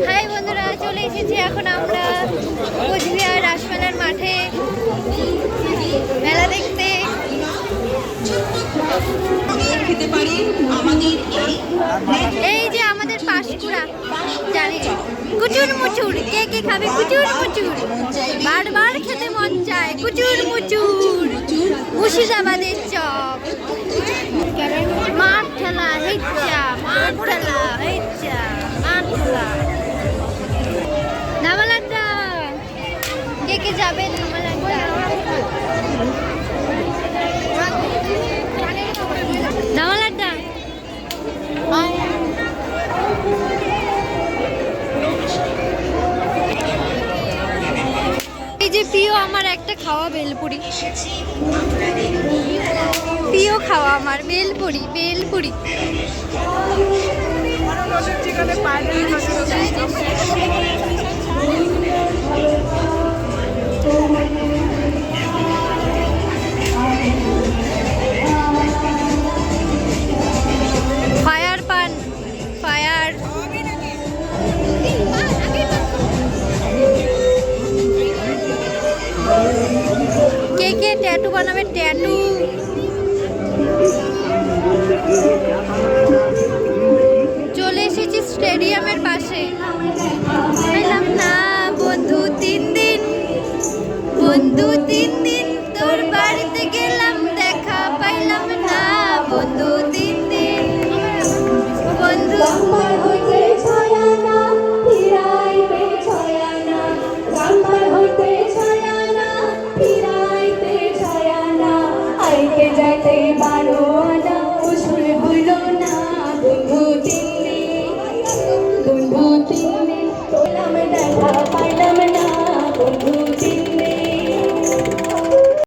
High বন্ধুরা, চলে এসেছি এখন আমরা কোচবিহার রাসমেলার মাঠে মেলা দেখতে। এই যে আমাদের পাঁশকুড়া, জানি কুচুর মুচুর, কে কে খাবে কুচুর মুচুর? বারবার খেতে মন চায় কুচুর মুচুর। মুর্শিদাবাদের চপ, মাঠ ঠেলা, হেচ্চা, মাঠ ঠেলা, হেচ্চা, মাঠ ঠেলা। নামালাড্ডা, কে কে যাবে নামালাড্ডা? নামালাড্ডা এই যে প্রিয় আমার একটা খাওয়া বেলপুরি, প্রিয় খাওয়া আমার বেলপুরি, বেলপুরি। ফায়ার পান, ফায়ার। কে কে ট্যাটু বানাবে? ট্যাটু। চলে এসেছি স্টেডিয়ামের পাশে। পেলাম না বন্ধু 3 দিন, বন্ধু 3 দিন তোর বাড়িতে গেলাম, দেখা পাইলাম না বন্ধু 3 দিন। বন্ধু যাইতে বারো আনা উসুল হইল না বন্ধু।